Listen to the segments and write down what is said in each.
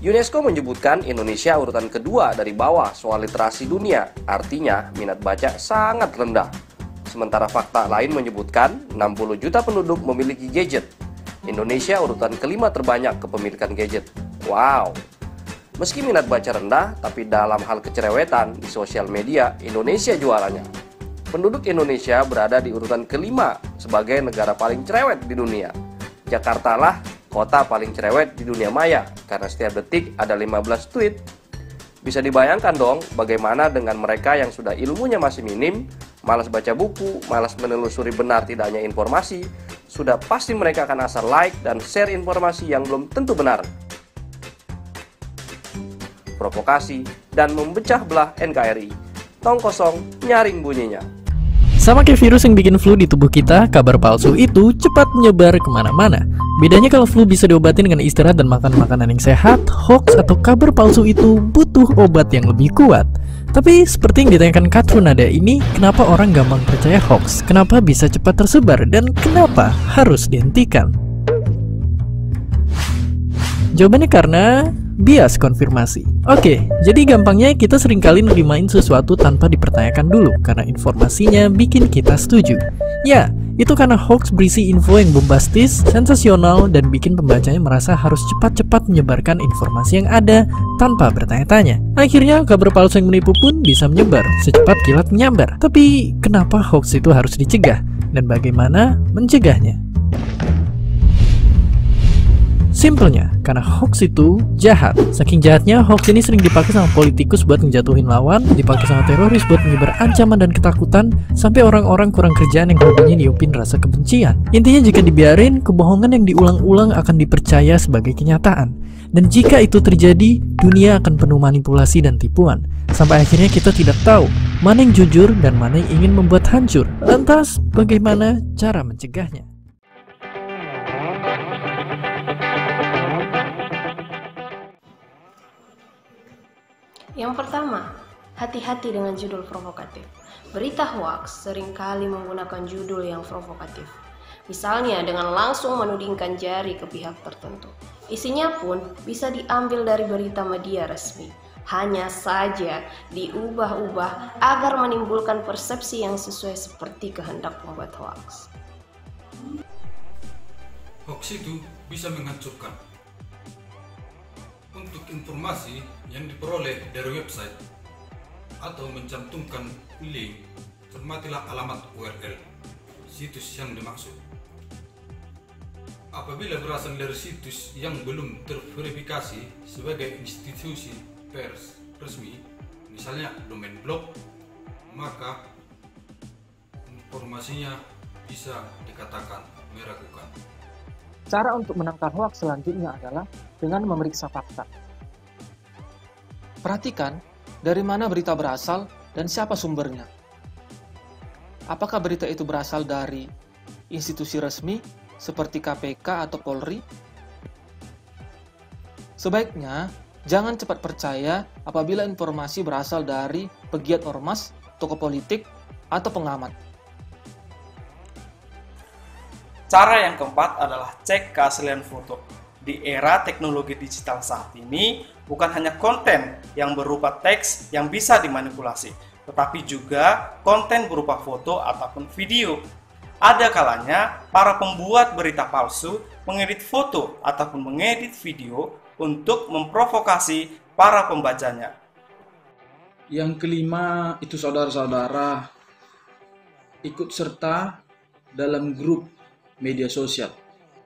UNESCO menyebutkan Indonesia urutan kedua dari bawah soal literasi dunia, artinya minat baca sangat rendah. Sementara fakta lain menyebutkan 60 juta penduduk memiliki gadget. Indonesia urutan kelima terbanyak kepemilikan gadget. Wow! Meski minat baca rendah, tapi dalam hal kecerewetan di sosial media, Indonesia juaranya. Penduduk Indonesia berada di urutan kelima sebagai negara paling cerewet di dunia. Jakarta lah kota paling cerewet di dunia maya, karena setiap detik ada 15 tweet. Bisa dibayangkan dong bagaimana dengan mereka yang sudah ilmunya masih minim, malas baca buku, malas menelusuri benar tidaknya informasi, sudah pasti mereka akan asal like dan share informasi yang belum tentu benar. Provokasi dan memecah belah NKRI. Tong kosong nyaring bunyinya. Sama kayak virus yang bikin flu di tubuh kita, kabar palsu itu cepat menyebar kemana-mana. Bedanya kalau flu bisa diobatin dengan istirahat dan makan makanan yang sehat, hoax atau kabar palsu itu butuh obat yang lebih kuat. Tapi seperti yang ditanyakan Katrunada ini, kenapa orang gampang percaya hoax? Kenapa bisa cepat tersebar? Dan kenapa harus dihentikan? Jawabannya karena bias konfirmasi. Oke, jadi gampangnya kita seringkali nerimain sesuatu tanpa dipertanyakan dulu karena informasinya bikin kita setuju. Ya, itu karena hoax berisi info yang bombastis, sensasional, dan bikin pembacanya merasa harus cepat-cepat menyebarkan informasi yang ada tanpa bertanya-tanya. Akhirnya kabar palsu yang menipu pun bisa menyebar secepat kilat menyambar. Tapi kenapa hoax itu harus dicegah? Dan bagaimana mencegahnya? Simpelnya, karena hoax itu jahat. Saking jahatnya, hoax ini sering dipakai sama politikus buat ngejatuhin lawan, dipakai sama teroris buat menyebar ancaman dan ketakutan, sampai orang-orang kurang kerjaan yang hobinya niupin rasa kebencian. Intinya jika dibiarin, kebohongan yang diulang-ulang akan dipercaya sebagai kenyataan. Dan jika itu terjadi, dunia akan penuh manipulasi dan tipuan. Sampai akhirnya kita tidak tahu mana yang jujur dan mana yang ingin membuat hancur. Lantas, bagaimana cara mencegahnya? Yang pertama, hati-hati dengan judul provokatif. Berita hoaks seringkali menggunakan judul yang provokatif. Misalnya dengan langsung menudingkan jari ke pihak tertentu. Isinya pun bisa diambil dari berita media resmi. Hanya saja diubah-ubah agar menimbulkan persepsi yang sesuai seperti kehendak pembuat hoaks. Hoaks itu bisa menghancurkan. Untuk informasi yang diperoleh dari website atau mencantumkan link, cermatilah alamat URL situs yang dimaksud. Apabila berasal dari situs yang belum terverifikasi sebagai institusi pers resmi, misalnya domain blog, maka informasinya bisa dikatakan meragukan. Cara untuk menangkal hoaks selanjutnya adalah dengan memeriksa fakta. Perhatikan dari mana berita berasal dan siapa sumbernya. Apakah berita itu berasal dari institusi resmi seperti KPK atau Polri? Sebaiknya jangan cepat percaya apabila informasi berasal dari pegiat ormas, tokoh politik, atau pengamat. Cara yang keempat adalah cek keaslian foto. Di era teknologi digital saat ini, bukan hanya konten yang berupa teks yang bisa dimanipulasi, tetapi juga konten berupa foto ataupun video. Ada kalanya para pembuat berita palsu mengedit foto ataupun mengedit video untuk memprovokasi para pembacanya. Yang kelima itu saudara-saudara ikut serta dalam grup media sosial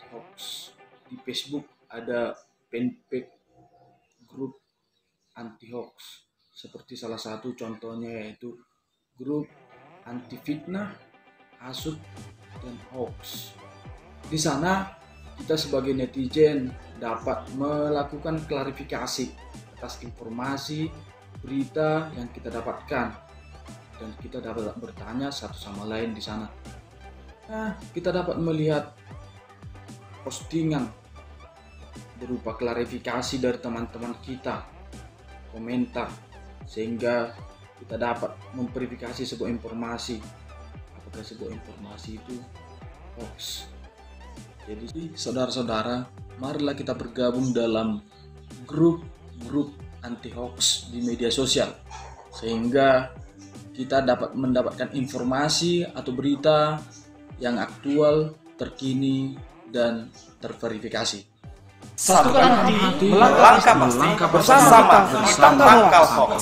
hoax. Di Facebook ada fanpage grup anti hoax, seperti salah satu contohnya yaitu grup anti fitnah, hasut, dan hoax. Di sana kita sebagai netizen dapat melakukan klarifikasi atas informasi berita yang kita dapatkan, dan kita dapat bertanya satu sama lain di sana. Kita dapat melihat postingan berupa klarifikasi dari teman-teman kita, komentar, sehingga kita dapat memverifikasi sebuah informasi apakah sebuah informasi itu hoax. Jadi saudara-saudara, marilah kita bergabung dalam grup-grup anti hoax di media sosial, sehingga kita dapat mendapatkan informasi atau berita yang aktual, terkini, dan terverifikasi. Satu hati, melangkah pasti, bersama kita tangkal hoax.